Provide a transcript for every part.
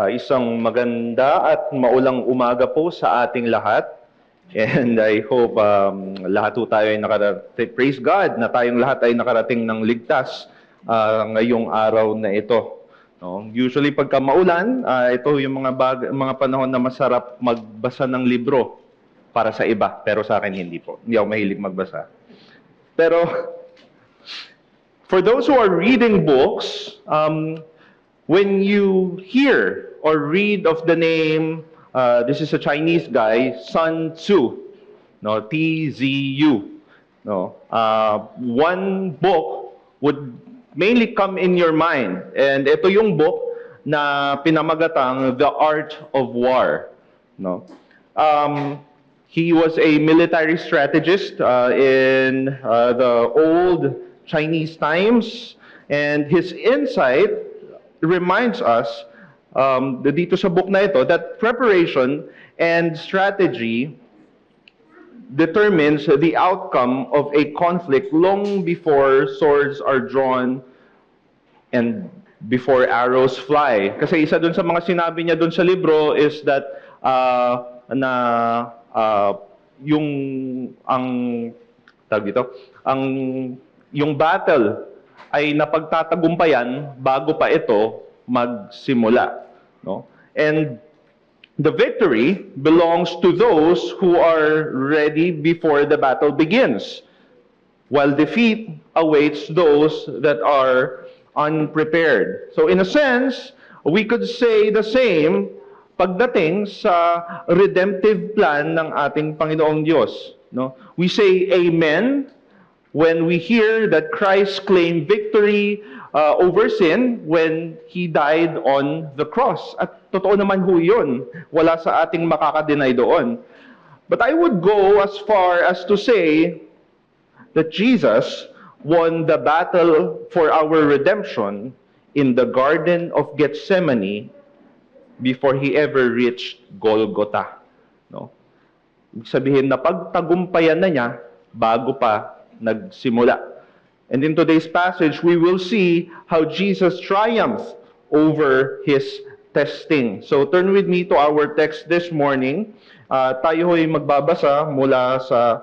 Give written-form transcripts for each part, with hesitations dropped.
Isang maganda at maulang umaga po sa ating lahat. And I hope lahat po tayo ay nakarating. Praise God na tayong lahat ay nakarating ng ligtas ngayong araw na ito. No? Usually pagka maulan, ito yung mga panahon na masarap magbasa ng libro para sa iba. Pero sa akin hindi po. Hindi ako mahilig magbasa. Pero for those who are reading books, when you hear or read of the name, this is a Chinese guy, Sun Tzu, no, Tzu, no, one book would mainly come in your mind, and ito yung book na pinamagatang The Art of War, no. He was a military strategist in the old Chinese times, and his insight reminds us dito sa book na ito that preparation and strategy determines the outcome of a conflict long before swords are drawn and before arrows fly. Kasi isa dun sa mga sinabi niya dun sa libro is that yung battle ay napagtatagumpayan bago pa ito magsimula, no? And the victory belongs to those who are ready before the battle begins, while defeat awaits those that are unprepared. So in a sense, we could say the same pagdating sa redemptive plan ng ating Panginoong Diyos, no? We say amen when we hear that Christ claimed victory over sin when He died on the cross. At totoo naman ho yun. Wala sa ating makakadenay doon. But I would go as far as to say that Jesus won the battle for our redemption in the Garden of Gethsemane before He ever reached Golgotha. No? Ibig sabihin na pagtagumpayan na niya bago pa nagsimula. And in today's passage, we will see how Jesus triumphed over his testing. So turn with me to our text this morning. Tayo ay magbabasa mula sa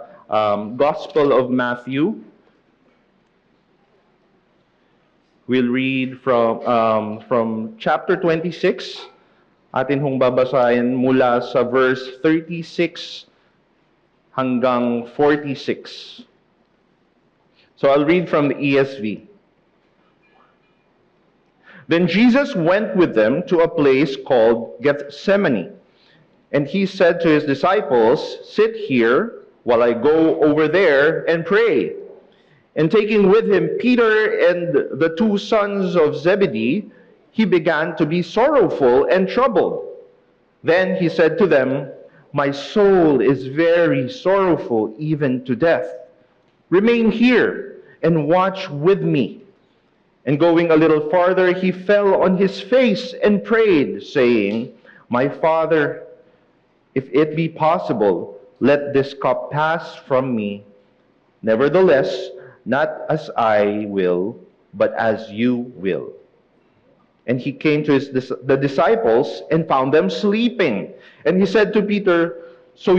Gospel of Matthew. We'll read from chapter 26. Atin hong babasahin mula sa verse 36 hanggang 46. So I'll read from the ESV. Then Jesus went with them to a place called Gethsemane, and He said to His disciples, "Sit here while I go over there and pray." And taking with Him Peter and the two sons of Zebedee, He began to be sorrowful and troubled. Then He said to them, "My soul is very sorrowful, even to death. Remain here and watch with me." And going a little farther, He fell on His face and prayed, saying, "My Father, if it be possible, let this cup pass from me. Nevertheless, not as I will, but as you will." And He came to the disciples and found them sleeping. And He said to Peter, So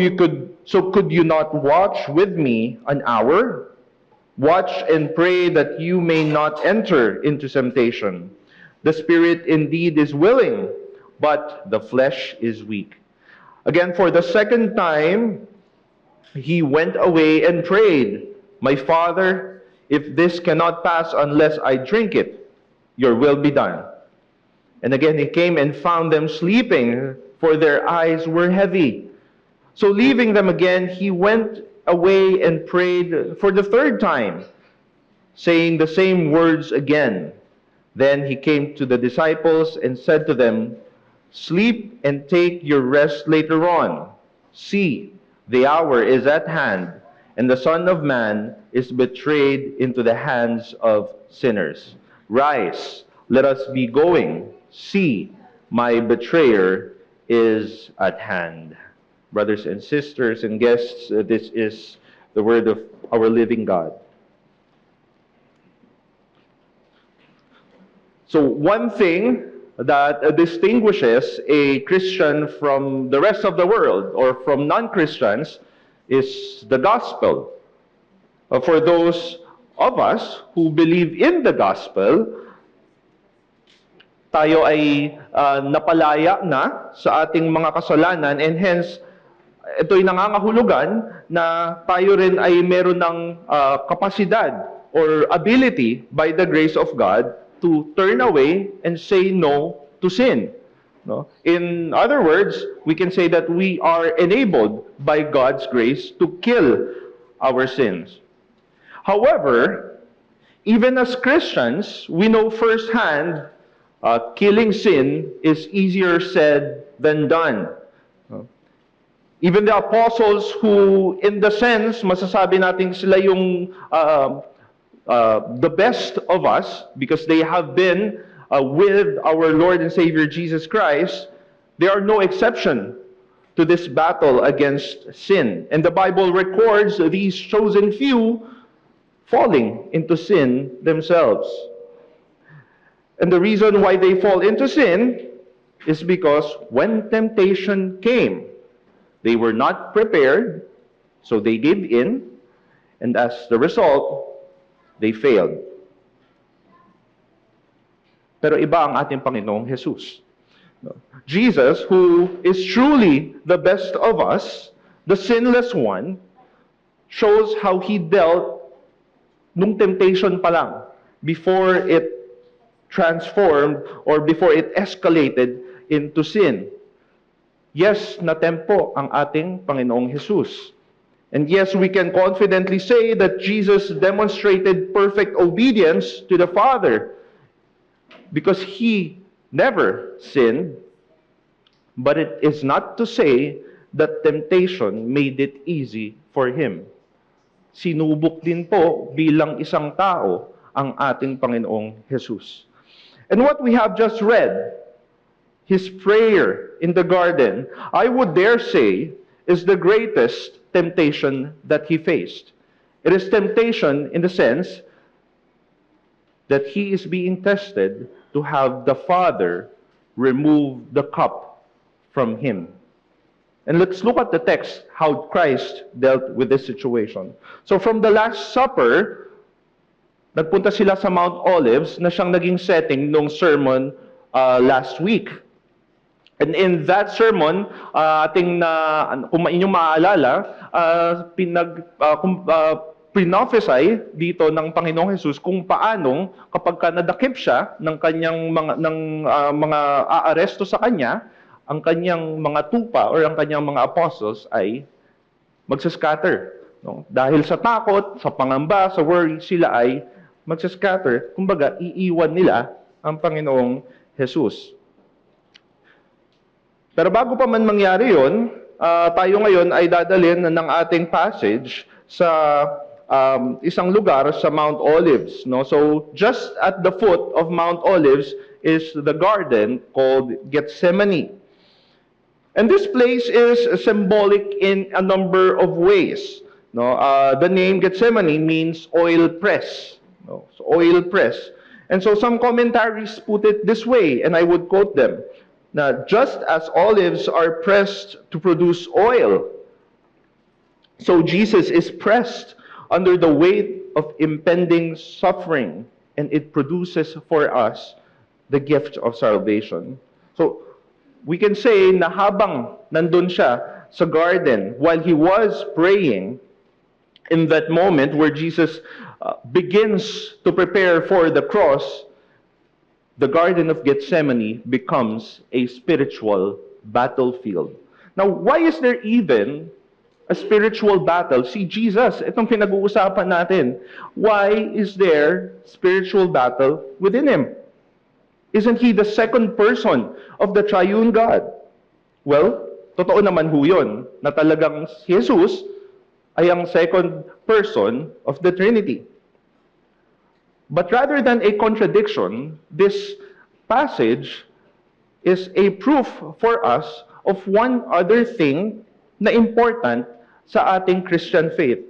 could you not watch with me an hour? Watch and pray that you may not enter into temptation. The spirit indeed is willing, but the flesh is weak. Again, for the second time, He went away and prayed, "My Father, if this cannot pass unless I drink it, your will be done." And again He came and found them sleeping, for their eyes were heavy. So leaving them again, He went away and prayed for the third time, saying the same words again. Then He came to the disciples and said to them, "Sleep and take your rest later on. See, the hour is at hand, and the Son of Man is betrayed into the hands of sinners. Rise, let us be going. See, my betrayer is at hand." Brothers and sisters and guests, this is the word of our living God. So one thing that distinguishes a Christian from the rest of the world or from non-Christians is the gospel. For those of us who believe in the gospel, tayo ay napalaya na sa ating mga kasalanan, and hence ito'y nangangahulugan na tayo rin ay meron ng kapasidad or ability by the grace of God to turn away and say no to sin. No? In other words, we can say that we are enabled by God's grace to kill our sins. However, even as Christians, we know firsthand killing sin is easier said than done. Even the apostles who, in the sense, masasabi natin sila yung the best of us because they have been with our Lord and Savior Jesus Christ, they are no exception to this battle against sin. And the Bible records these chosen few falling into sin themselves. And the reason why they fall into sin is because when temptation came, they were not prepared, so they gave in, and as the result, they failed. Pero iba ang ating Panginoong Jesus. Jesus, who is truly the best of us, the sinless one, shows how he dealt nung temptation pa lang, before it transformed or before it escalated into sin. Yes, natempo ang ating Panginoong Jesus. And yes, we can confidently say that Jesus demonstrated perfect obedience to the Father because he never sinned, but it is not to say that temptation made it easy for him. Sinubok din po bilang isang tao ang ating Panginoong Jesus. And what we have just read, his prayer in the garden, I would dare say, is the greatest temptation that he faced. It is temptation in the sense that he is being tested to have the Father remove the cup from him. And let's look at the text, how Christ dealt with this situation. So from the Last Supper, nagpunta sila sa Mount Olives na siyang naging setting nung sermon last week. And in that sermon, kung inyong maaalala, pinophesy dito ng Panginoong Jesus kung paanong kapag nadakip siya ng kanyang mga aaresto sa kanya, ang kanyang mga tupa or ang kanyang mga apostles ay magsascatter. No? Dahil sa takot, sa pangamba, sa worry, sila ay magsascatter. Kumbaga, iiwan nila ang Panginoong Jesus. Pero bago pa man mangyari yun, tayo ngayon ay dadalhin ng ating passage sa isang lugar sa Mount Olives. No? So, just at the foot of Mount Olives is the garden called Gethsemane. And this place is symbolic in a number of ways. No? The name Gethsemane means oil press. No? So, oil press. And so some commentaries put it this way, and I would quote them. Now, just as olives are pressed to produce oil, so Jesus is pressed under the weight of impending suffering, and it produces for us the gift of salvation. So, we can say na habang nandun siya sa garden, while he was praying, in that moment where Jesus begins to prepare for the cross, the Garden of Gethsemane becomes a spiritual battlefield. Now, why is there even a spiritual battle? See, Jesus, itong pinag-uusapan natin. Why is there spiritual battle within him? Isn't he the second person of the triune God? Well, totoo naman ho yun, na talagang si Jesus ay ang second person of the Trinity. But rather than a contradiction, this passage is a proof for us of one other thing na important sa ating Christian faith.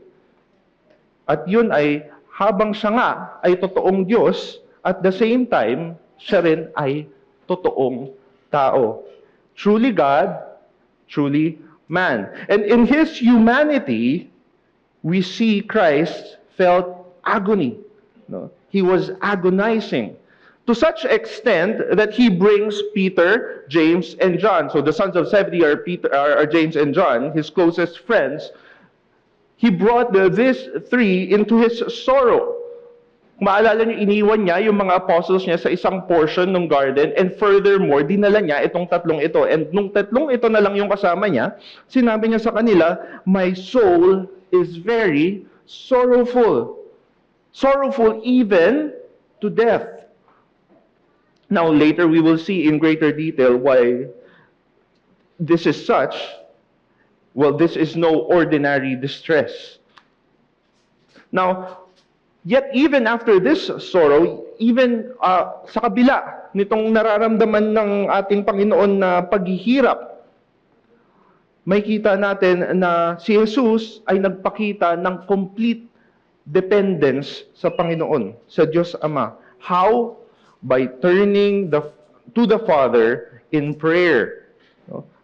At yun ay, habang siya nga ay totoong Diyos, at the same time, siya rin ay totoong tao. Truly God, truly man. And in his humanity, we see Christ felt agony. No? He was agonizing to such extent that he brings Peter, James, and John. So the sons of Zebedee are James and John, his closest friends. He brought these three into his sorrow. Kung maalala niyo, iniwan niya yung mga apostles niya sa isang portion ng garden, and furthermore, dinala niya itong tatlong ito. And nung tatlong ito na lang yung kasama niya, sinabi niya sa kanila, "My soul is very sorrowful. Sorrowful even to death." Now, later we will see in greater detail why this is such. Well, this is no ordinary distress. Now, yet even after this sorrow, even sa kabila nitong nararamdaman ng ating Panginoon na paghihirap, may kita natin na si Jesus ay nagpakita ng complete dependence sa Panginoon, sa Diyos Ama. How? By turning to the Father in prayer.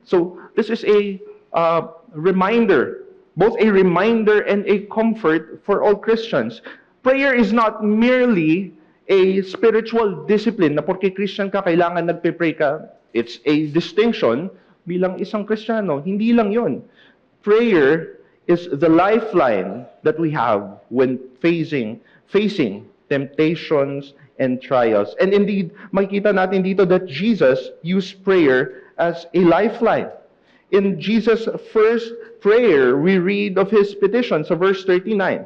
So, this is a reminder, both a reminder and a comfort for all Christians. Prayer is not merely a spiritual discipline na porque Christian ka, kailangan nagpe-pray ka. It's a distinction bilang isang Kristiyano. Hindi lang yun. Prayer is the lifeline that we have when facing temptations and trials. And indeed, makikita natin dito that Jesus used prayer as a lifeline. In Jesus' first prayer, we read of his petition sa verse 39.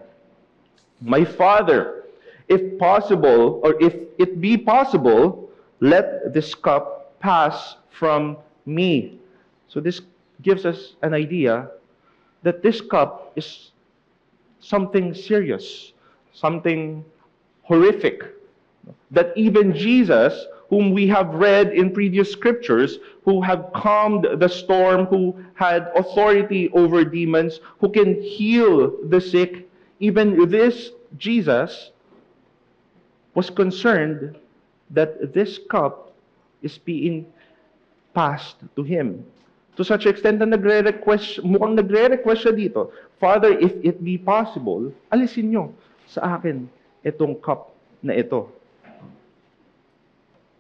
"My Father, if possible, or if it be possible, let this cup pass from me." So this gives us an idea that this cup is something serious, something horrific. That even Jesus, whom we have read in previous scriptures, who have calmed the storm, who had authority over demons, who can heal the sick, even this Jesus was concerned that this cup is being passed to him. To such extent na mukhang nagre-request siya dito, "Father, if it be possible, alisin nyo sa akin itong cup na ito."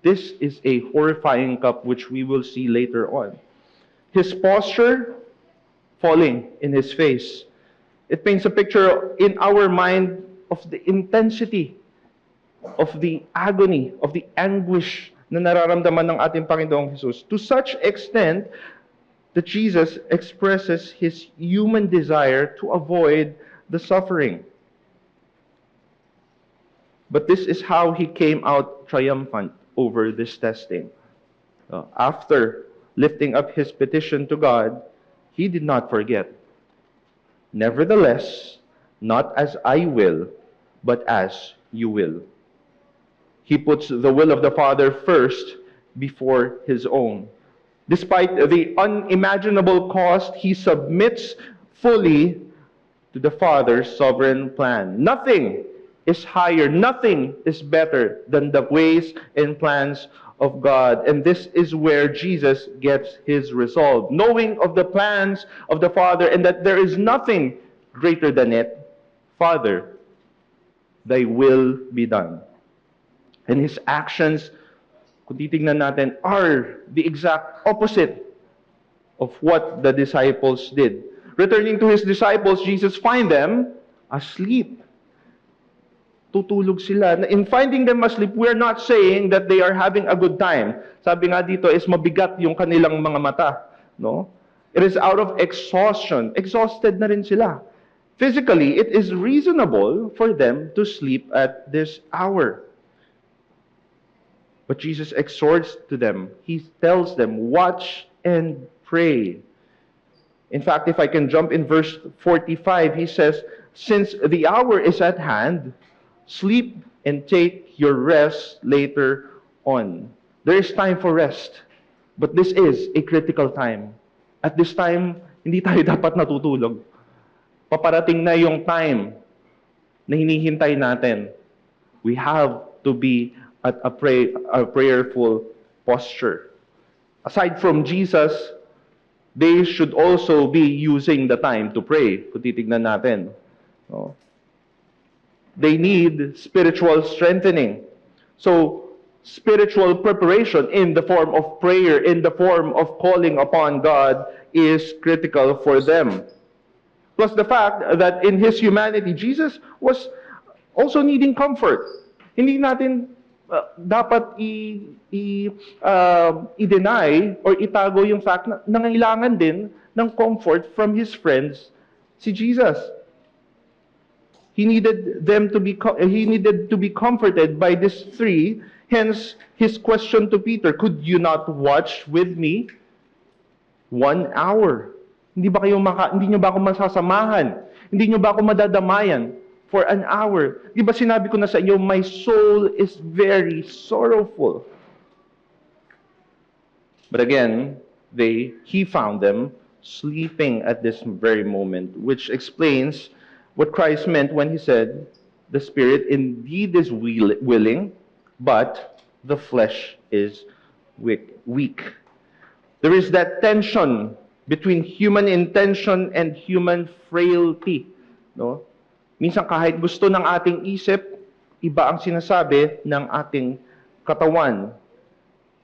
This is a horrifying cup which we will see later on. His posture falling in his face. It paints a picture in our mind of the intensity, of the agony, of the anguish na nararamdaman ng ating Panginoong Jesus. To such extent that Jesus expresses his human desire to avoid the suffering. But this is how he came out triumphant over this testing. After lifting up his petition to God, he did not forget. "Nevertheless, not as I will, but as you will." He puts the will of the Father first before his own. Despite the unimaginable cost, he submits fully to the Father's sovereign plan. Nothing is higher, nothing is better than the ways and plans of God. And this is where Jesus gets his resolve. Knowing of the plans of the Father and that there is nothing greater than it, "Father, thy will be done." And his actions, kung titignan natin, are the exact opposite of what the disciples did. Returning to his disciples, Jesus find them asleep. Tutulog sila. In finding them asleep, we're not saying that they are having a good time. Sabi nga dito is mabigat yung kanilang mga mata. No? It is out of exhaustion. Exhausted na rin sila. Physically, it is reasonable for them to sleep at this hour. But Jesus exhorts to them. He tells them, "Watch and pray." In fact, if I can jump in verse 45, he says, "Since the hour is at hand, sleep and take your rest later on." There is time for rest, but this is a critical time. At this time, hindi tayo dapat natutulog. Paparating na yung time na hinihintay natin. We have to be at a prayerful posture. Aside from Jesus, they should also be using the time to pray. Kung titignan natin. No? They need spiritual strengthening. So, spiritual preparation in the form of prayer, in the form of calling upon God, is critical for them. Plus the fact that in His humanity, Jesus was also needing comfort. Hindi natin dapat i-deny or itago yung fact na nangailangan din ng comfort from His friends si Jesus. He needed to be comforted by these three. Hence, His question to Peter, could you not watch with me 1 hour? Hindi niyo ba ako masasamahan? Hindi niyo ba ako madadamayan for an hour? Di ba sinabi ko na sa inyo, my soul is very sorrowful. But again, he found them sleeping at this very moment, which explains what Christ meant when He said, the spirit indeed is willing, but the flesh is weak. There is that tension between human intention and human frailty. No? Minsan kahit gusto ng ating isip, iba ang sinasabi ng ating katawan.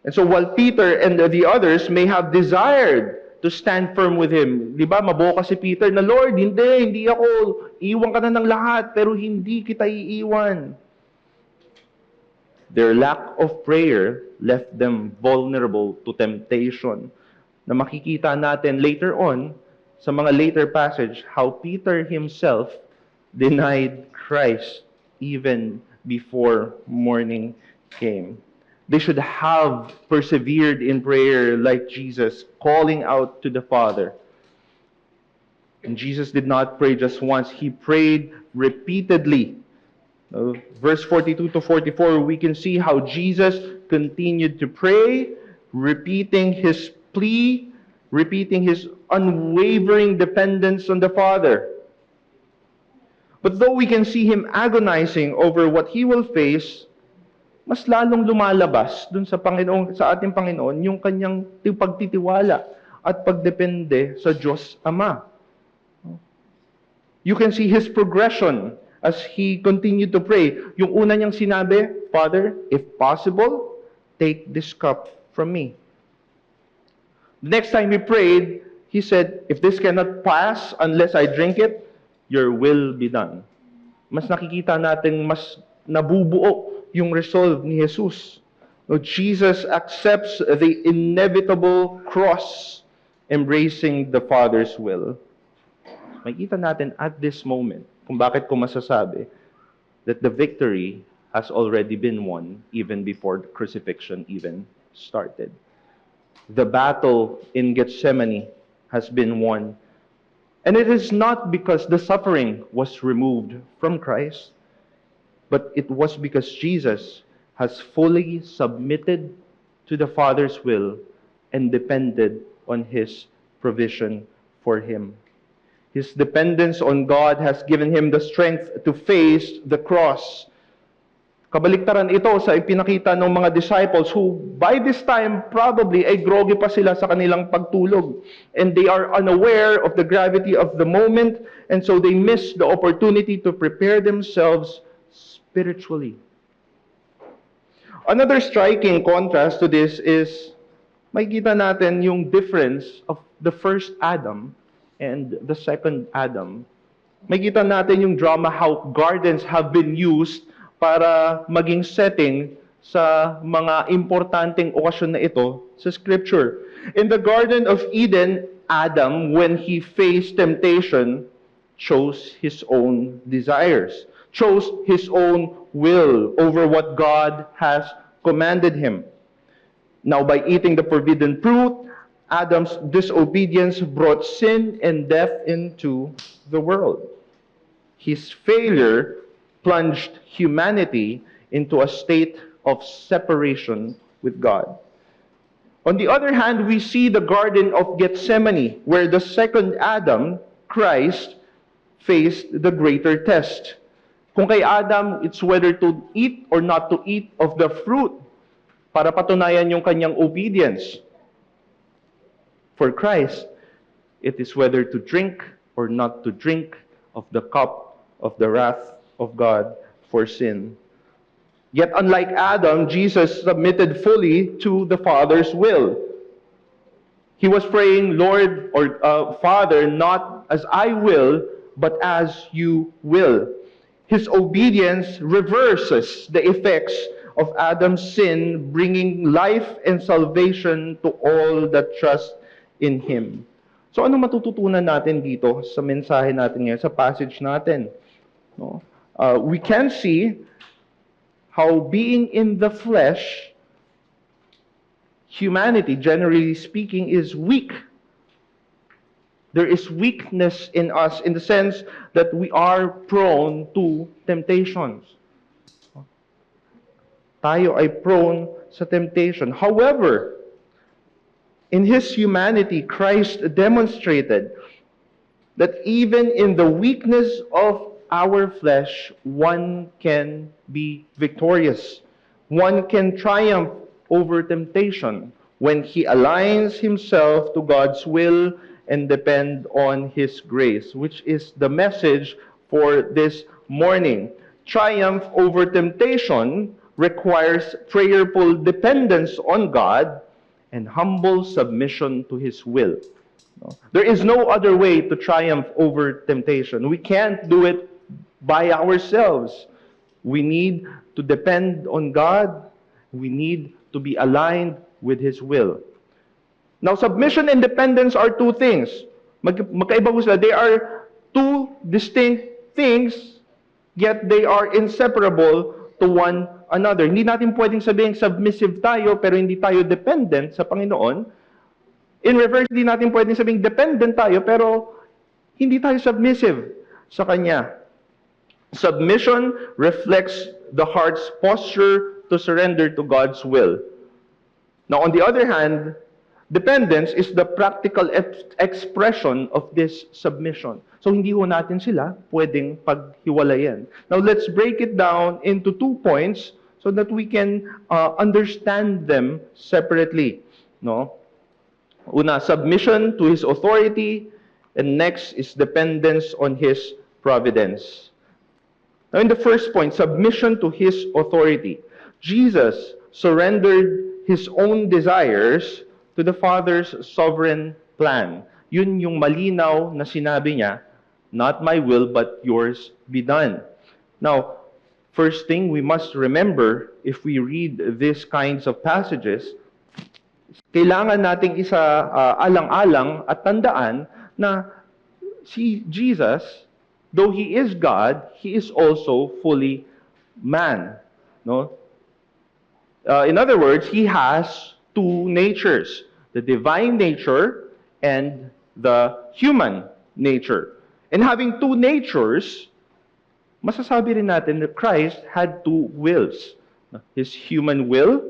And so while Peter and the others may have desired to stand firm with Him, di ba, maboka si Peter na, Lord, hindi ako, iwan ka na ng lahat, pero hindi kita iiwan. Their lack of prayer left them vulnerable to temptation. Na makikita natin later on, sa mga later passage, how Peter himself denied Christ even before morning came. They should have persevered in prayer like Jesus, calling out to the Father. And Jesus did not pray just once. He prayed repeatedly. Verse 42 to 44, we can see how Jesus continued to pray, repeating His plea, repeating His unwavering dependence on the Father. But though we can see Him agonizing over what He will face, mas lalong lumalabas dun sa Panginoon, sa ating Panginoon, yung kanyang pagtitiwala at pagdepende sa Diyos Ama. You can see His progression as He continued to pray. Yung una niyang sinabi, Father, if possible, take this cup from me. The next time He prayed, He said, if this cannot pass unless I drink it, your will be done. Mas nakikita natin, mas nabubuo yung resolve ni Jesus. No, Jesus accepts the inevitable cross, embracing the Father's will. Makikita natin at this moment kung bakit ko masasabi that the victory has already been won even before the crucifixion even started. The battle in Gethsemane has been won. And it is not because the suffering was removed from Christ, but it was because Jesus has fully submitted to the Father's will and depended on His provision for him. His dependence on God has given him the strength to face the cross. Kabaliktaran ito sa ipinakita ng mga disciples who by this time probably ay groggy pa sila sa kanilang pagtulog. And they are unaware of the gravity of the moment, and so they miss the opportunity to prepare themselves spiritually. Another striking contrast to this is makikita natin yung difference of the first Adam and the second Adam. Makikita natin yung drama how gardens have been used para maging setting sa mga importanteng okasyon na ito sa Scripture. In the Garden of Eden, Adam, when he faced temptation, chose his own desires, chose his own will over what God has commanded him. Now, by eating the forbidden fruit, Adam's disobedience brought sin and death into the world. His failure plunged humanity into a state of separation with God. On the other hand, we see the Garden of Gethsemane, where the second Adam, Christ, faced the greater test. Kung kay Adam, it's whether to eat or not to eat of the fruit. para patunayan yung kanyang obedience for Christ, it is whether to drink or not to drink of the cup of the wrath of God for sin. Yet unlike Adam, Jesus submitted fully to the Father's will. He was praying, Lord or Father, not as I will, but as you will. His obedience reverses the effects of Adam's sin, bringing life and salvation to all that trust in Him. So ano matututunan natin dito sa mensahe natin ngayon, sa passage natin? No? We can see how being in the flesh, humanity, generally speaking, is weak. There is weakness in us in the sense that we are prone to temptations. Tayo ay prone sa temptation. However, in His humanity, Christ demonstrated that even in the weakness of our flesh, one can be victorious. One can triumph over temptation when he aligns himself to God's will and depend on His grace, which is the message for this morning. Triumph over temptation requires prayerful dependence on God and humble submission to His will. There is no other way to triumph over temptation. We can't do it by ourselves. We need to depend on God. We need to be aligned with His will. Now, submission and dependence are two things. Magkaiba po sila. They are two distinct things, yet they are inseparable to one another. Hindi natin pwedeng sabihin submissive tayo, pero hindi tayo dependent sa Panginoon. In reverse, hindi natin pwedeng sabihin dependent tayo, pero hindi tayo submissive sa Kanya. Submission reflects the heart's posture to surrender to God's will. Now, on the other hand, dependence is the practical expression of this submission. So, hindi ho natin sila pwedeng paghiwalayan. Now, let's break it down into 2 points so that we can understand them separately. No? Una, submission to His authority, and next is dependence on His providence. Now, in the first point, submission to His authority. Jesus surrendered His own desires to the Father's sovereign plan. Yun yung malinaw na sinabi niya, not my will, but yours be done. Now, first thing we must remember, if we read these kinds of passages, kailangan nating alang-alang at tandaan na si Jesus, though He is God, He is also fully man. No? In other words, He has two natures, the divine nature and the human nature. And having two natures, masasabi rin natin that Christ had two wills, His human will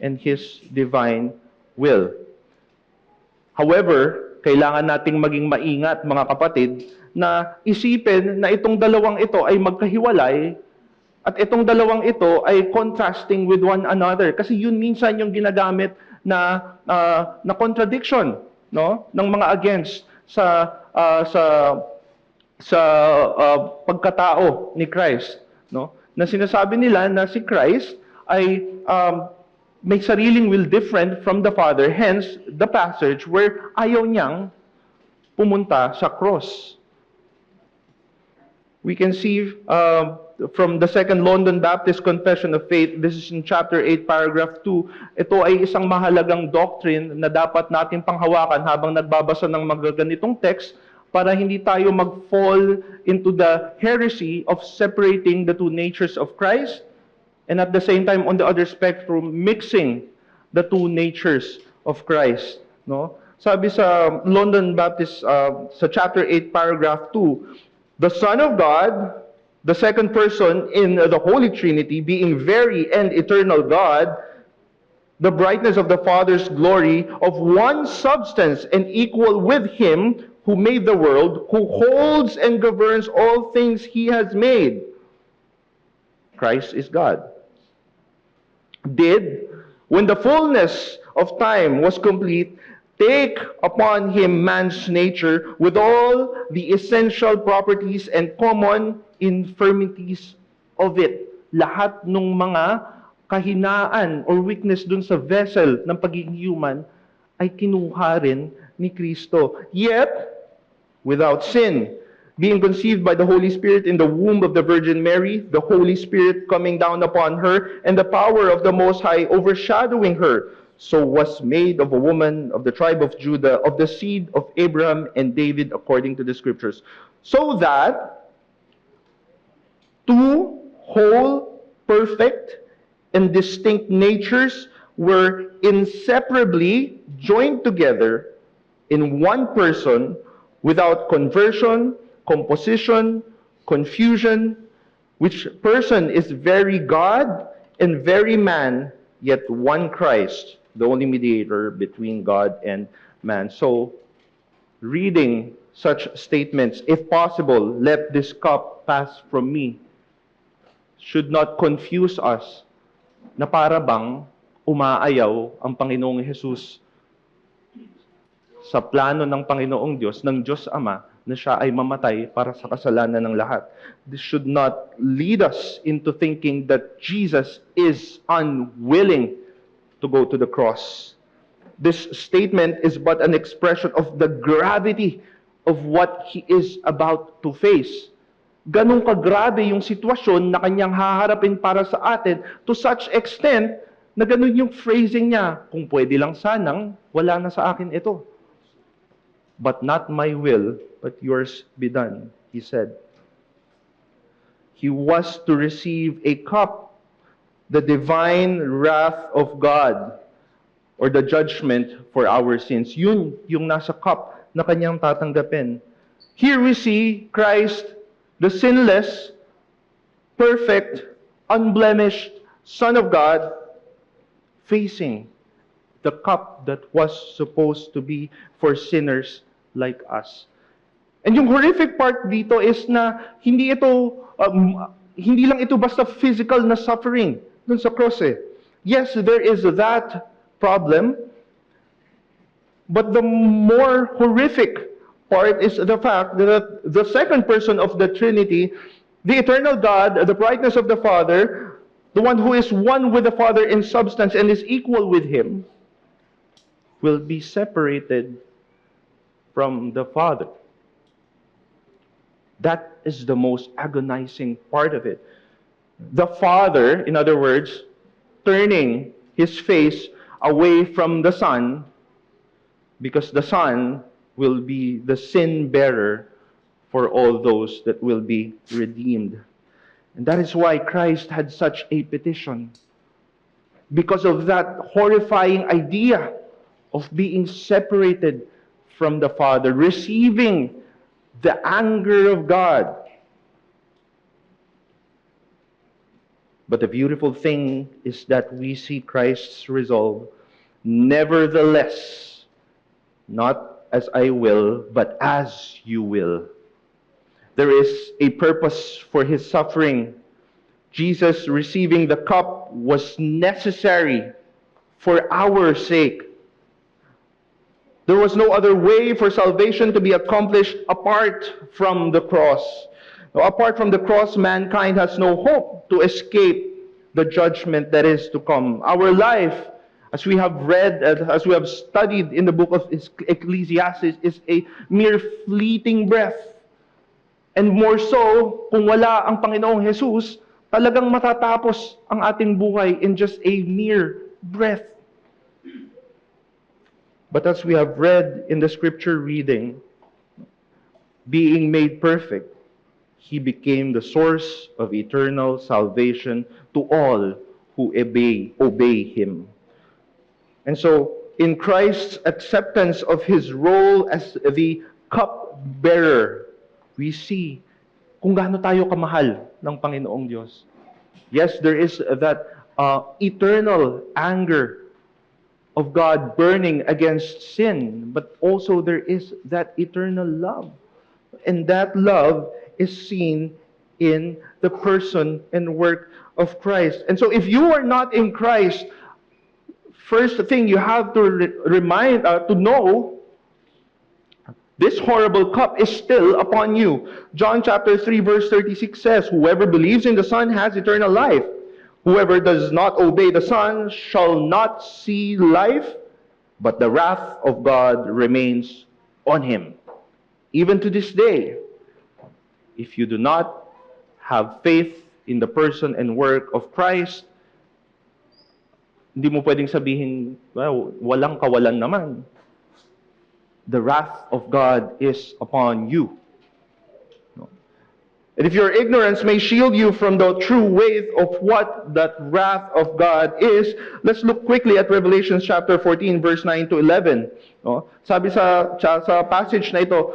and His divine will. However, kailangan nating maging maingat, mga kapatid, na isipin na itong dalawang ito ay magkahiwalay at itong dalawang ito ay contrasting with one another. Kasi yun minsan yung ginagamit na contradiction, no, ng mga against sa pagkatao ni Christ, no? Na sinasabi nila na si Christ ay may sariling will different from the Father, hence the passage where ayaw niyang pumunta sa cross. We can see from the Second London Baptist Confession of Faith, this is in chapter 8, paragraph 2, ito ay isang mahalagang doctrine na dapat natin panghawakan habang nagbabasa ng mga ganitong text para hindi tayo mag-fall into the heresy of separating the two natures of Christ and at the same time, on the other spectrum, mixing the two natures of Christ. No? Sabi sa London Baptist, sa chapter 8, paragraph 2, the Son of God, the second person in the Holy Trinity, being very and eternal God, the brightness of the Father's glory, of one substance and equal with Him who made the world, who holds and governs all things He has made. Christ is God. Did When the fullness of time was complete, take upon him man's nature with all the essential properties and common infirmities of it. Lahat ng mga kahinaan or weakness dun sa vessel ng pagiging human ay kinuha rin ni Kristo. Yet, without sin, being conceived by the Holy Spirit in the womb of the Virgin Mary, the Holy Spirit coming down upon her, and the power of the Most High overshadowing her, so was made of a woman of the tribe of Judah, of the seed of Abraham and David, according to the Scriptures, so that two whole, perfect, and distinct natures were inseparably joined together in one person, without conversion, composition, confusion, which person is very God and very man, yet one Christ, the only mediator between God and man. So, reading such statements, if possible, let this cup pass from me, should not confuse us na para bang umaayaw ang Panginoong Jesus sa plano ng Panginoong Diyos, ng Diyos Ama, na siya ay mamatay para sa kasalanan ng lahat. This should not lead us into thinking that Jesus is unwilling to go to the cross. This statement is but an expression of the gravity of what he is about to face. Ganun kagrabe yung sitwasyon na kanyang haharapin para sa atin, to such extent na ganun yung phrasing niya, kung pwede lang sanang wala na sa akin ito. But not my will, but yours be done, he said. He was to receive a cup, the divine wrath of God, or the judgment for our sins. Yun yung nasa cup na kanyang tatanggapin. Here we see Christ, the sinless, perfect, unblemished Son of God, facing the cup that was supposed to be for sinners like us. And yung horrific part dito is na hindi lang ito basta physical na suffering dun sa cross eh. Yes, there is that problem, but the more horrific part is the fact that the second person of the Trinity, the eternal God, the brightness of the Father, the one who is one with the Father in substance and is equal with him, will be separated from the Father. That is the most agonizing part of it. The Father, in other words, turning his face away from the Son, because the Son will be the sin bearer for all those that will be redeemed. And that is why Christ had such a petition. Because of that horrifying idea of being separated from the Father, receiving the anger of God. But the beautiful thing is that we see Christ's resolve. Nevertheless, not as I will, but as you will. There is a purpose for his suffering. Jesus receiving the cup was necessary for our sake. There was no other way for salvation to be accomplished apart from the cross. Now, apart from the cross, mankind has no hope to escape the judgment that is to come. Our life, as we have read, as we have studied in the book of Ecclesiastes, is a mere fleeting breath. And more so, kung wala ang Panginoong Jesus, talagang matatapos ang ating buhay in just a mere breath. But as we have read in the scripture reading, being made perfect, he became the source of eternal salvation to all who obey him. And so, in Christ's acceptance of his role as the cup-bearer, we see kung gaano tayo kamahal ng Panginoong Diyos. Yes, there is that eternal anger of God burning against sin, but also there is that eternal love. And that love is seen in the person and work of Christ. And so if you are not in Christ, first thing you have to to know, this horrible cup is still upon you. John chapter 3 verse 36 says, whoever believes in the Son has eternal life. Whoever does not obey the Son shall not see life, but the wrath of God remains on him. Even to this day, if you do not have faith in the person and work of Christ, hindi mo pwedeng sabihin, well, walang kawalan naman. The wrath of God is upon you. And if your ignorance may shield you from the true weight of what that wrath of God is, let's look quickly at Revelation chapter 14, verse 9 to 11. No? Sabi sa passage na ito,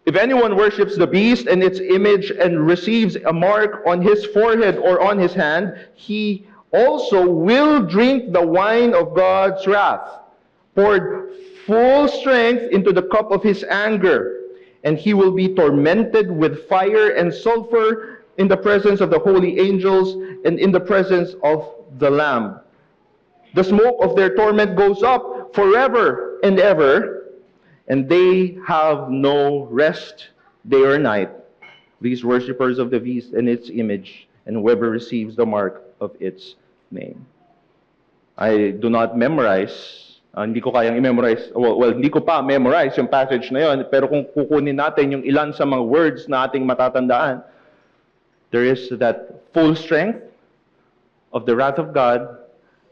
if anyone worships the beast and its image and receives a mark on his forehead or on his hand, he also will drink the wine of God's wrath, poured full strength into the cup of his anger. And he will be tormented with fire and sulfur in the presence of the holy angels and in the presence of the Lamb. The smoke of their torment goes up forever and ever, and they have no rest day or night, these worshippers of the beast and its image, and whoever receives the mark of its name. I do not memorize. Hindi ko kayang i-memorize, hindi ko pa memorize yung passage na yun, pero kung kukunin natin yung ilan sa mga words na ating matatandaan, there is that full strength of the wrath of God,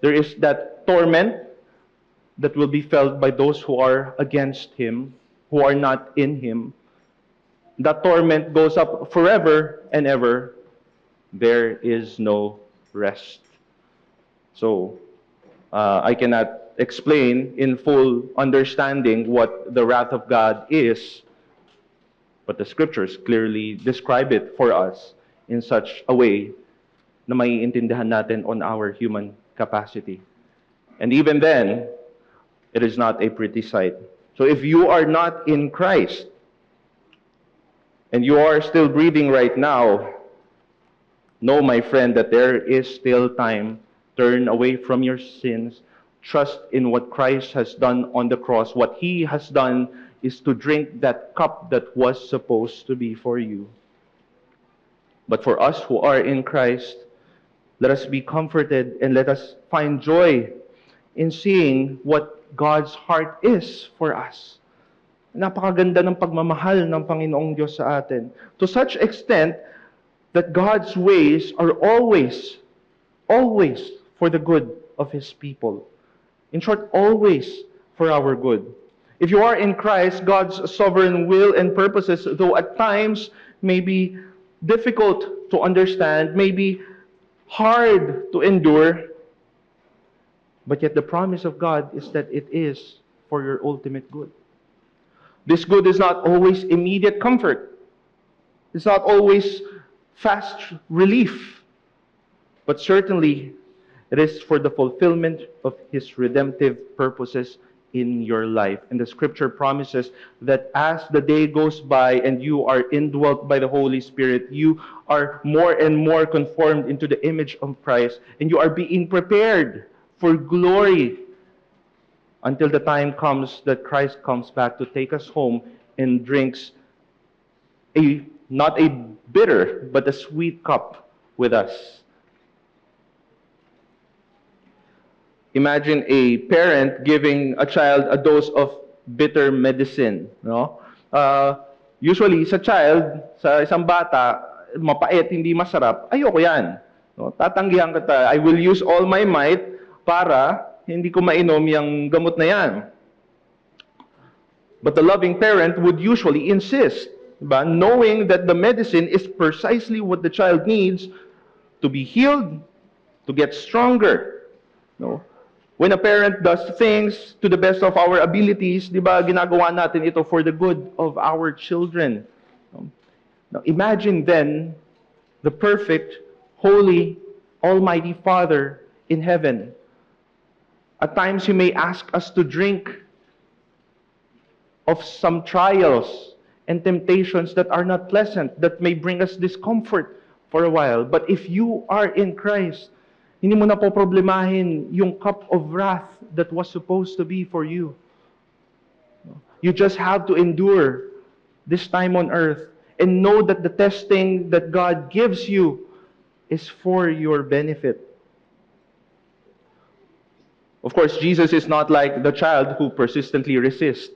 there is that torment that will be felt by those who are against Him, who are not in Him. That torment goes up forever and ever. There is no rest. So, I cannot explain in full understanding what the wrath of God is, but the scriptures clearly describe it for us in such a way na maiintindihan natin on our human capacity. And even then, it is not a pretty sight. So if you are not in Christ, and you are still breathing right now, know, my friend, that there is still time. Turn away from your sins. Trust in what Christ has done on the cross. What He has done is to drink that cup that was supposed to be for you. But for us who are in Christ, let us be comforted and let us find joy in seeing what God's heart is for us. Napakaganda ng pagmamahal ng Panginoong Diyos sa atin. To such extent that God's ways are always for the good of His people. In short, always for our good. If you are in Christ, God's sovereign will and purposes, though at times may be difficult to understand, may be hard to endure, but yet the promise of God is that it is for your ultimate good. This good is not always immediate comfort. It's not always fast relief, but certainly it is for the fulfillment of His redemptive purposes in your life. And the scripture promises that as the day goes by and you are indwelt by the Holy Spirit, you are more and more conformed into the image of Christ, and you are being prepared for glory until the time comes that Christ comes back to take us home and drinks not a bitter, but a sweet cup with us. Imagine a parent giving a child a dose of bitter medicine. No? Usually, sa child, sa isang bata, mapait, hindi masarap, ayoko yan. No? Tatanggihan kita. I will use all my might para hindi ko mainom yung gamot na yan. But the loving parent would usually insist, diba? Knowing that the medicine is precisely what the child needs to be healed, to get stronger. No? When a parent does things to the best of our abilities, di ba, ginagawa natin ito for the good of our children. Now, imagine then the perfect, holy, almighty Father in heaven. At times, He may ask us to drink of some trials and temptations that are not pleasant, that may bring us discomfort for a while. But if you are in Christ, Hindi mo na po problemahin yung cup of wrath that was supposed to be for you. You just have to endure this time on earth and know that the testing that God gives you is for your benefit. Of course, Jesus is not like the child who persistently resists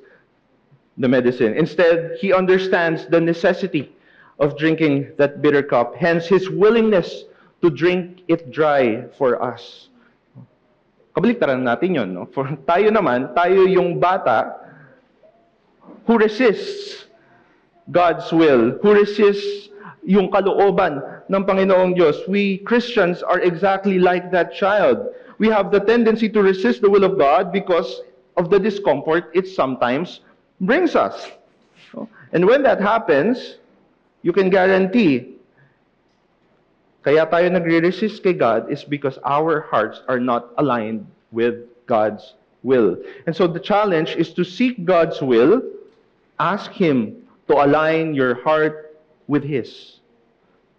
the medicine. Instead, he understands the necessity of drinking that bitter cup, hence his willingness to drink it dry for us. Kabaliktaran natin yun, no? For tayo naman, tayo yung bata who resists God's will, who resists yung kalooban ng Panginoong Diyos. We Christians are exactly like that child. We have the tendency to resist the will of God because of the discomfort it sometimes brings us. And when that happens, you can guarantee, kaya tayo nagre-resist kay God is because our hearts are not aligned with God's will. And so the challenge is to seek God's will, ask Him to align your heart with His.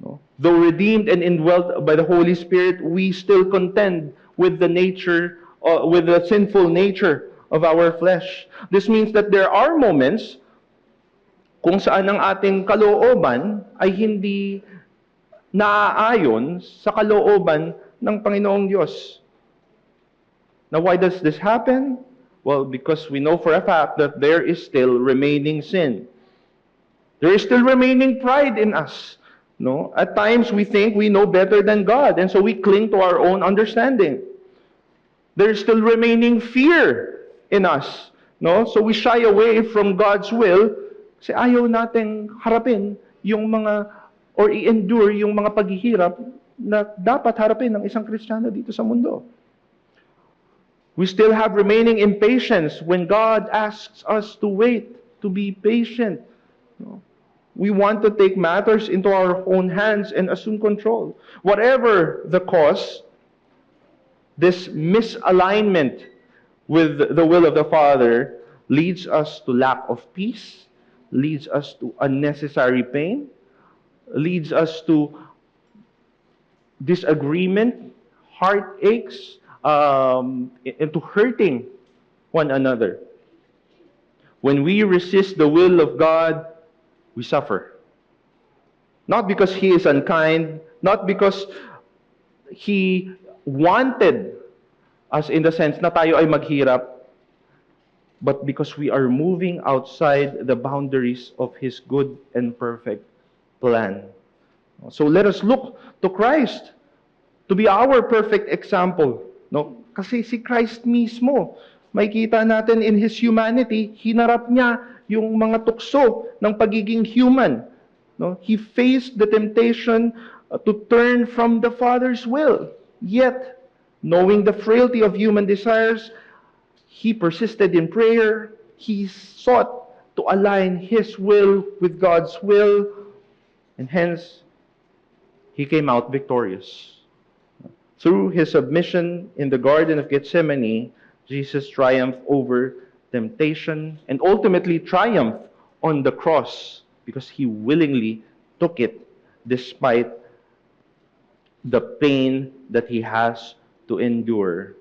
Though redeemed and indwelt by the Holy Spirit, we still contend with the nature, with the sinful nature of our flesh. This means that there are moments kung saan ang ating kalooban ay hindi naaayon sa kalooban ng Panginoong Diyos. Now, why does this happen? Well, because we know for a fact that there is still remaining sin. There is still remaining pride in us. No? At times, we think we know better than God, and so we cling to our own understanding. There is still remaining fear in us. No? So we shy away from God's will kasi ayaw nating harapin yung mga or i-endure yung mga paghihirap na dapat harapin ng isang Kristiyano dito sa mundo. We still have remaining impatience when God asks us to wait, to be patient. We want to take matters into our own hands and assume control. Whatever the cause, this misalignment with the will of the Father leads us to lack of peace, leads us to unnecessary pain, leads us to disagreement, heartaches, and to hurting one another. When we resist the will of God, we suffer. Not because He is unkind, not because He wanted us in the sense na tayo ay maghirap, but because we are moving outside the boundaries of His good and perfect plan. So let us look to Christ to be our perfect example. No? Kasi si Christ mismo, makikita natin in His humanity, hinarap niya yung mga tukso ng pagiging human. No? He faced the temptation to turn from the Father's will. Yet, knowing the frailty of human desires, He persisted in prayer. He sought to align His will with God's will. And hence, He came out victorious. Through His submission in the Garden of Gethsemane, Jesus triumphed over temptation and ultimately triumphed on the cross because He willingly took it despite the pain that He has to endure.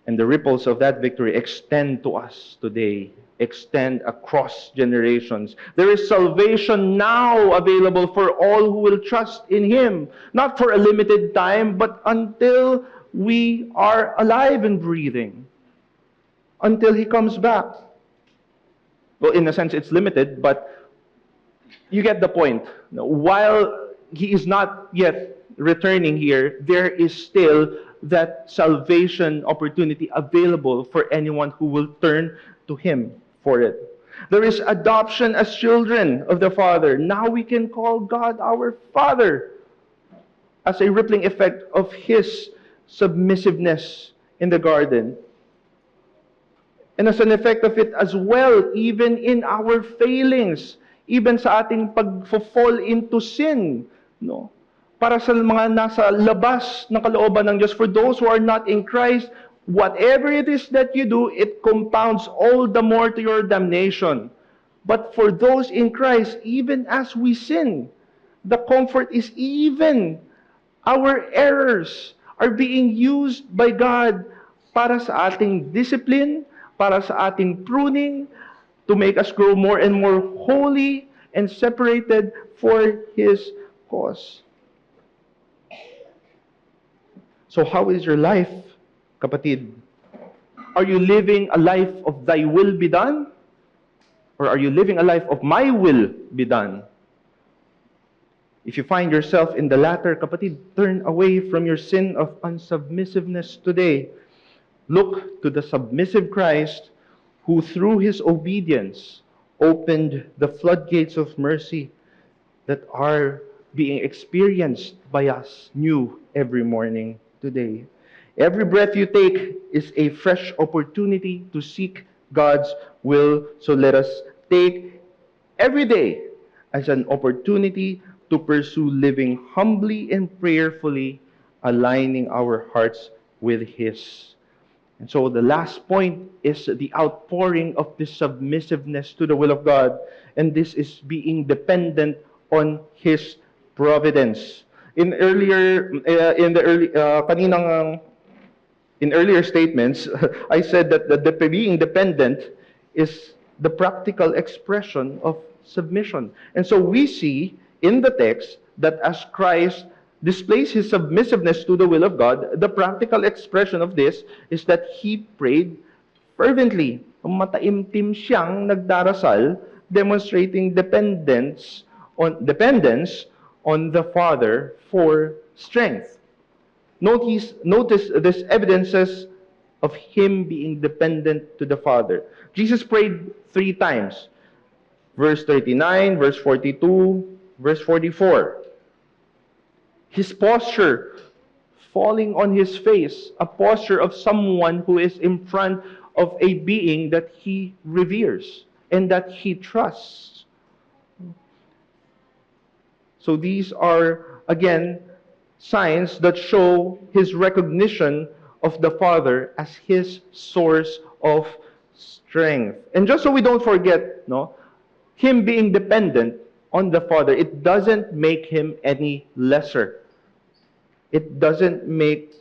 And the ripples of that victory extend to us today, extend across generations. There is salvation now available for all who will trust in Him, not for a limited time, but until we are alive and breathing, until He comes back. Well, in a sense, it's limited, but you get the point. While He is not yet returning here, there is still that salvation opportunity available for anyone who will turn to Him for it. There is adoption as children of the Father. Now we can call God our Father as a rippling effect of His submissiveness in the garden. And as an effect of it as well, even in our failings, even sa ating pag-fall into sin, no? Para sa mga nasa labas ng kalooban ng Diyos, for those who are not in Christ, whatever it is that you do, it compounds all the more to your damnation. But for those in Christ, even as we sin, the comfort is even Our errors are being used by God para sa ating discipline, para sa ating pruning, to make us grow more and more holy and separated for His cause. So how is your life, kapatid? Are you living a life of thy will be done? Or are you living a life of my will be done? If you find yourself in the latter, kapatid, turn away from your sin of unsubmissiveness today. Look to the submissive Christ who through His obedience opened the floodgates of mercy that are being experienced by us new every morning today. Every breath you take is a fresh opportunity to seek God's will. So let us take every day as an opportunity to pursue living humbly and prayerfully, aligning our hearts with His. And so the last point is the outpouring of this submissiveness to the will of God. And this is being dependent on His providence. In earlier statements, I said that the being dependent is the practical expression of submission. And so we see in the text that as Christ displays His submissiveness to the will of God, the practical expression of this is that He prayed fervently. Mataimtim siyang nagdarasal, demonstrating dependence on the Father for strength. Notice this evidences of Him being dependent to the Father. Jesus prayed 3 times. Verse 39, verse 42, verse 44. His posture, falling on His face, a posture of someone who is in front of a being that He reveres and that He trusts. So these are, again, signs that show His recognition of the Father as His source of strength. And just so we don't forget, Him being dependent on the Father, it doesn't make Him any lesser. It doesn't make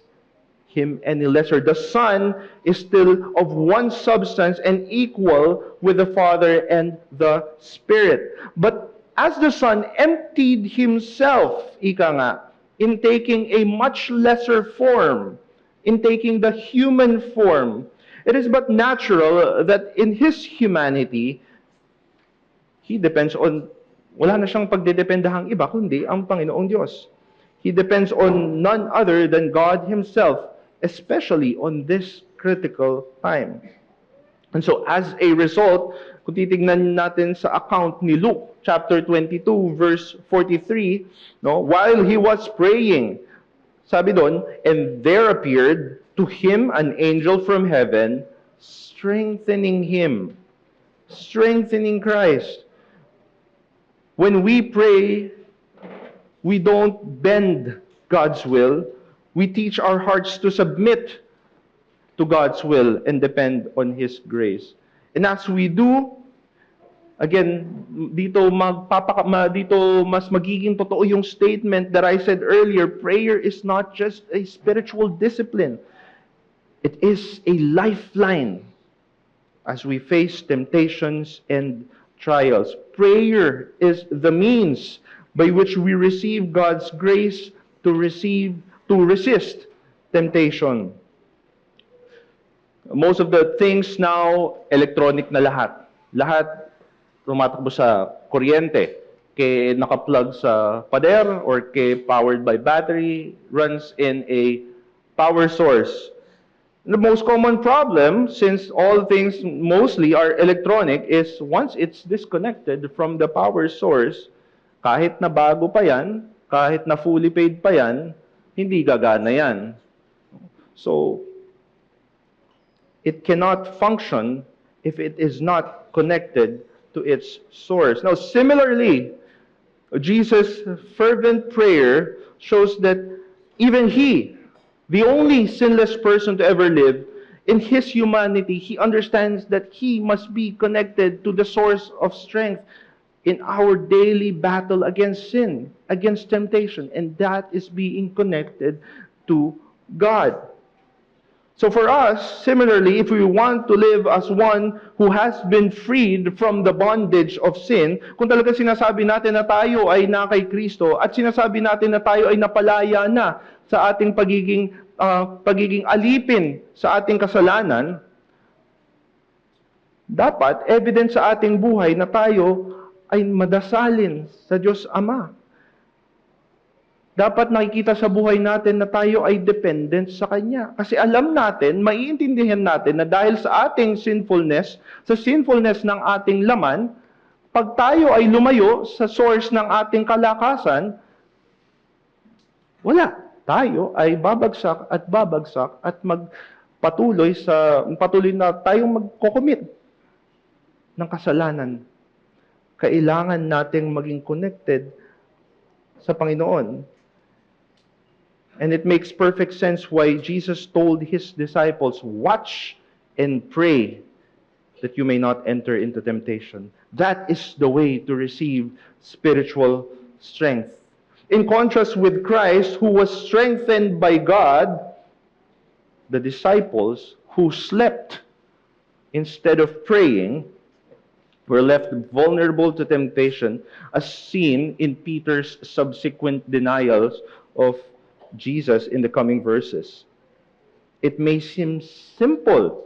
Him any lesser. The Son is still of one substance and equal with the Father and the Spirit. But as the Son emptied Himself, in taking a much lesser form, in taking the human form, it is but natural that in His humanity, He depends on, wala na siyang pagdedependahang iba, kundi ang Panginoong Diyos. He depends on none other than God Himself, especially on this critical time. And so as a result, kung titignan natin sa account ni Luke, chapter 22, verse 43, while He was praying, sabi doon, and there appeared to Him an angel from heaven, strengthening Him, strengthening Christ. When we pray, we don't bend God's will. We teach our hearts to submit to God's will and depend on His grace. And as we do, again, dito mas magiging totoo yung statement that I said earlier, prayer is not just a spiritual discipline. It is a lifeline as we face temptations and trials. Prayer is the means by which we receive God's grace to resist temptation. Most of the things now, electronic na lahat. Lahat tumatakbo sa kuryente, ke naka-plug sa pader or ke powered by battery, runs in a power source. The most common problem, since all things mostly are electronic, is once it's disconnected from the power source, kahit na bago pa yan, kahit na fully paid pa yan, hindi gagana yan. So, it cannot function if it is not connected to its source. Now, similarly, Jesus' fervent prayer shows that even He, the only sinless person to ever live, in His humanity, He understands that He must be connected to the source of strength. in our daily battle against sin, against temptation, and that is being connected to God. So for us, similarly, if we want to live as one who has been freed from the bondage of sin, kung talaga sinasabi natin na tayo ay na kay Kristo at sinasabi natin na tayo ay napalaya na sa ating pagiging alipin sa ating kasalanan, dapat evident sa ating buhay na tayo ay madasalin sa Diyos Ama. Dapat nakikita sa buhay natin na tayo ay dependent sa Kanya. Kasi alam natin, maiintindihan natin na dahil sa ating sinfulness, sa sinfulness ng ating laman, pag tayo ay lumayo sa source ng ating kalakasan, wala. Tayo ay babagsak at patuloy na tayong magkocommit ng kasalanan. Kailangan nating maging connected sa Panginoon. And it makes perfect sense why Jesus told His disciples, "Watch and pray that you may not enter into temptation." That is the way to receive spiritual strength. In contrast with Christ, who was strengthened by God, the disciples who slept instead of praying were left vulnerable to temptation, as seen in Peter's subsequent denials of Jesus in the coming verses. It may seem simple.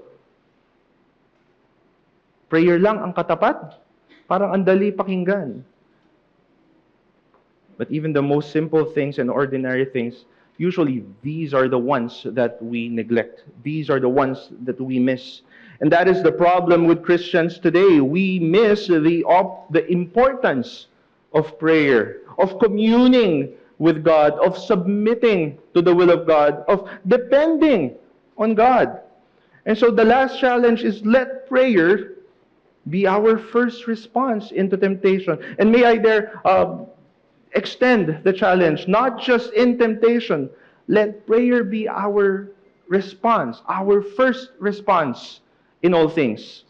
Prayer lang ang katapat. Parang andali pakinggan. But even the most simple things and ordinary things, usually these are the ones that we neglect. These are the ones that we miss. And that is the problem with Christians today. We miss the importance of prayer, of communing with God, of submitting to the will of God, of depending on God. And so the last challenge is, let prayer be our first response into temptation. And may I there extend the challenge, not just in temptation. Let prayer be our response, our first response in all things.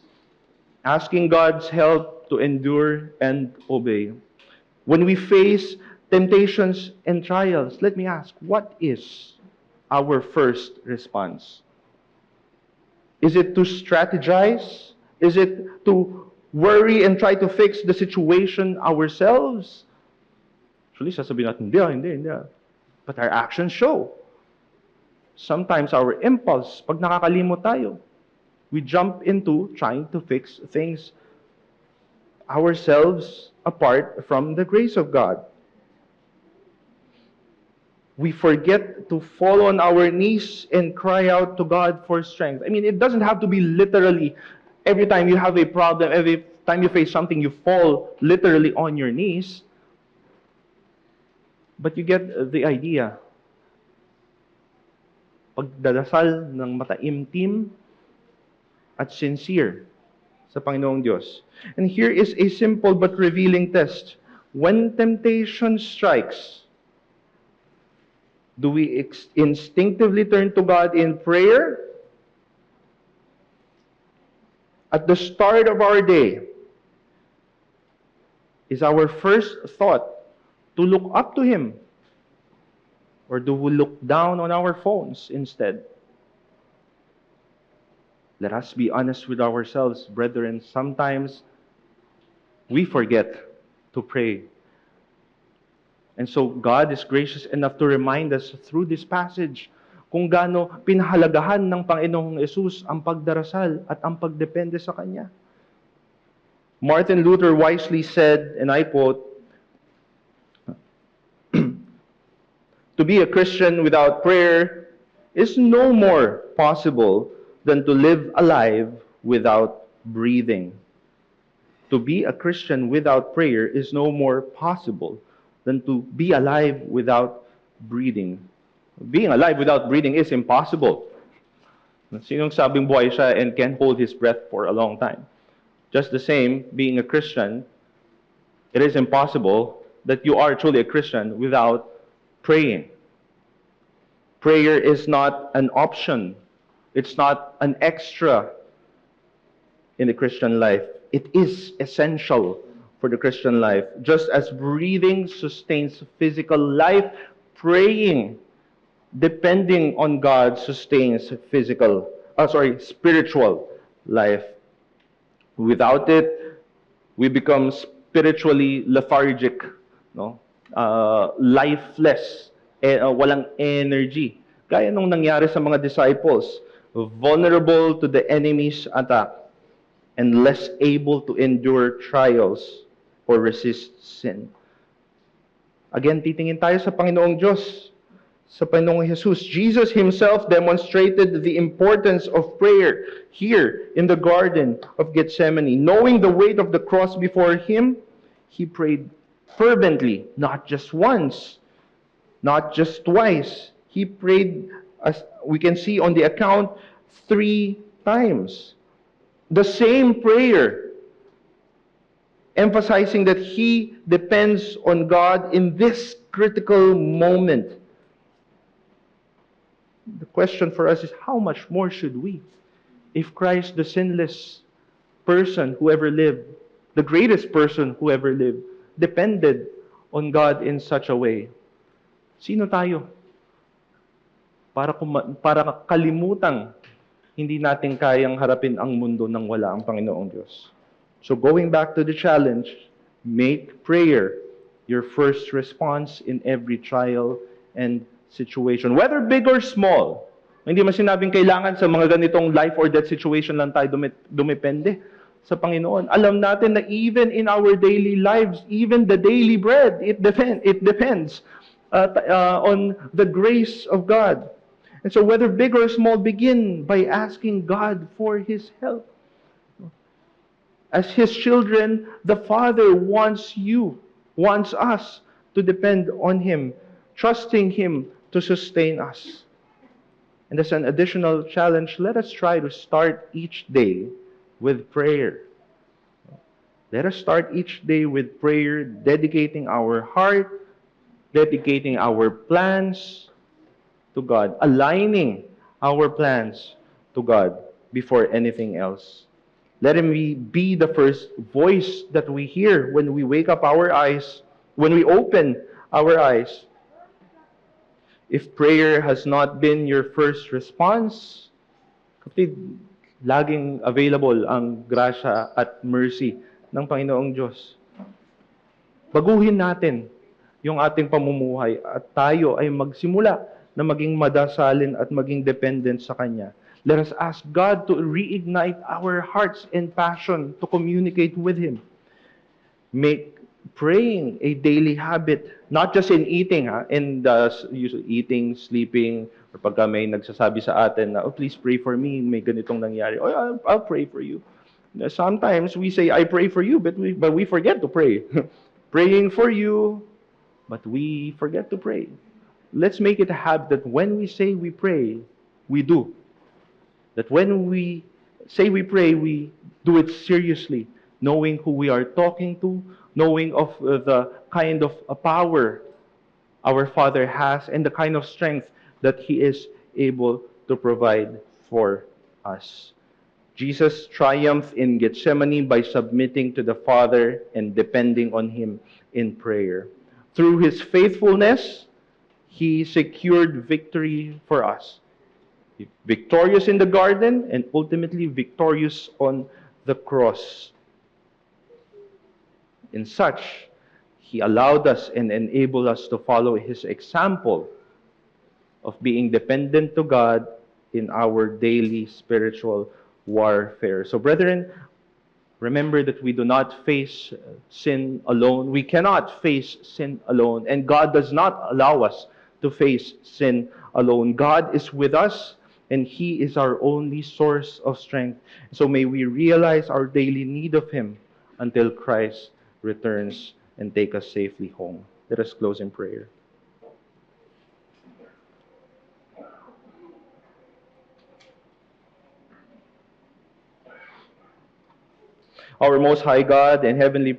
Asking God's help to endure and obey. When we face temptations and trials, let me ask, what is our first response? Is it to strategize? Is it to worry and try to fix the situation ourselves? Actually, sasabihin natin, hindi. But our actions show. Sometimes our impulse, pag nakakalimot tayo, we jump into trying to fix things ourselves apart from the grace of God. We forget to fall on our knees and cry out to God for strength. I mean, it doesn't have to be literally every time you have a problem, every time you face something, you fall literally on your knees. But you get the idea. Pagdadasal ng mataimtim at sincere sa Panginoong Diyos. And here is a simple but revealing test. When temptation strikes, do we instinctively turn to God in prayer? At the start of our day, is our first thought to look up to Him? Or do we look down on our phones instead? Let us be honest with ourselves, brethren. Sometimes we forget to pray. And so God is gracious enough to remind us through this passage kung gaano pinahalagahan ng Panginoong Yesus ang pagdarasal at ang pagdepende sa Kanya. Martin Luther wisely said, and I quote, "To be a Christian without prayer is no more possible than to live alive without breathing." To be a Christian without prayer is no more possible than to be alive without breathing. Being alive without breathing is impossible. Sinong sabing buhay siya and can hold his breath for a long time? Just the same, being a Christian, it is impossible that you are truly a Christian without praying. Prayer is not an option. It's not an extra in the Christian life. It is essential for the Christian life. Just as breathing sustains physical life, praying, depending on God, sustains spiritual life. Without it, we become spiritually lethargic, no? Lifeless, walang energy. Gaya nung nangyari sa mga disciples, vulnerable to the enemy's attack and less able to endure trials or resist sin. Again, titingin tayo sa Panginoong Diyos, sa Panginoong Jesus. Jesus Himself demonstrated the importance of prayer here in the Garden of Gethsemane. Knowing the weight of the cross before Him, He prayed fervently, not just once, not just twice. He prayed, as we can see on the account, 3 times. The same prayer, emphasizing that he depends on God in this critical moment. The question for us is, how much more should we? If Christ, the sinless person who ever lived, the greatest person who ever lived, depended on God in such a way, sino tayo? Para kalimutang hindi natin kayang harapin ang mundo nang wala ang Panginoong Diyos. So going back to the challenge, make prayer your first response in every trial and situation, whether big or small. Hindi man sinabing kailangan sa mga ganitong life or death situation lang tayo dumepende sa Panginoon. Alam natin na even in our daily lives, even the daily bread, it depends on the grace of God. And so whether big or small, begin by asking God for His help. As His children, the Father wants us to depend on Him, trusting Him to sustain us. And as an additional challenge, let us try to start each day with prayer. Let us start each day with prayer, dedicating our heart, dedicating our plans to God, aligning our plans to God before anything else. Let Him be the first voice that we hear when we wake up our eyes, when we open our eyes. If prayer has not been your first response, kapatid, laging available ang grasya at mercy ng Panginoong Diyos. Baguhin natin yung ating pamumuhay at tayo ay magsimula na maging madasalin at maging dependent sa Kanya. Let us ask God to reignite our hearts and passion to communicate with Him. Make praying a daily habit, not just in eating, in eating, sleeping, or pagka may nagsasabi sa atin na, oh, please pray for me, may ganitong nangyari. Oh, I'll pray for you. Sometimes we say, I pray for you, but we forget to pray. Praying for you, but we forget to pray. Let's make it a habit that when we say we pray, we do. That when we say we pray, we do it seriously, knowing who we are talking to, knowing of the kind of power our Father has and the kind of strength that He is able to provide for us. Jesus triumphed in Gethsemane by submitting to the Father and depending on Him in prayer. Through His faithfulness, He secured victory for us. Victorious in the garden and ultimately victorious on the cross. In such, He allowed us and enabled us to follow His example of being dependent to God in our daily spiritual warfare. So, brethren, remember that we do not face sin alone. We cannot face sin alone. And God does not allow us to face sin alone. God is with us, and He is our only source of strength. So may we realize our daily need of Him until Christ returns and take us safely home. Let us close in prayer. Our most high God and heavenly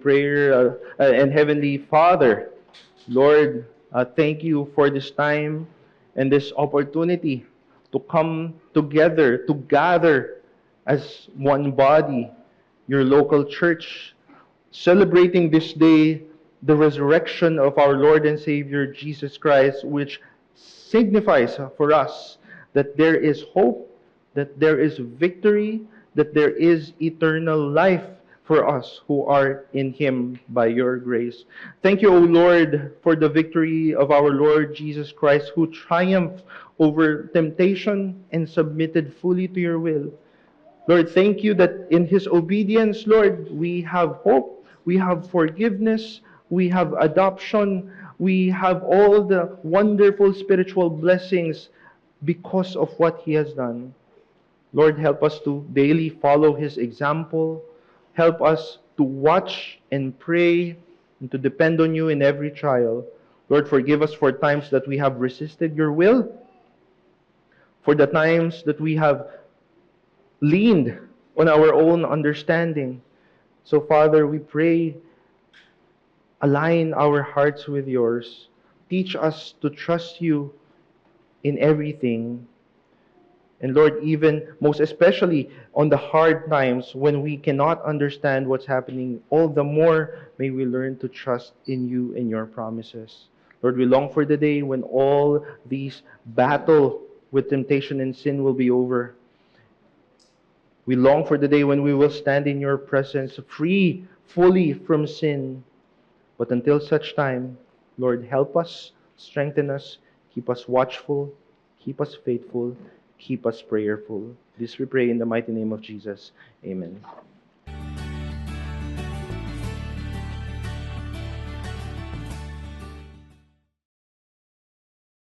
heavenly Father, Lord, thank you for this time and this opportunity to come together, to gather as one body, your local church, celebrating this day the resurrection of our Lord and Savior Jesus Christ, which signifies for us that there is hope, that there is victory, that there is eternal life for us who are in Him by your grace. Thank you, O Lord, for the victory of our Lord Jesus Christ, who triumphed over temptation and submitted fully to your will. Lord, thank you that in His obedience, Lord, we have hope, we have forgiveness, we have adoption, we have all the wonderful spiritual blessings because of what He has done. Lord, help us to daily follow His example. Help us to watch and pray and to depend on you in every trial. Lord, forgive us for times that we have resisted your will, for the times that we have leaned on our own understanding. So, Father, we pray, align our hearts with yours. Teach us to trust you in everything. And Lord, even most especially on the hard times when we cannot understand what's happening, all the more may we learn to trust in you and your promises. Lord, we long for the day when all these battle with temptation and sin will be over. We long for the day when we will stand in your presence, free fully from sin. But until such time, Lord, help us, strengthen us, keep us watchful, keep us faithful, keep us prayerful. This we pray in the mighty name of Jesus. Amen.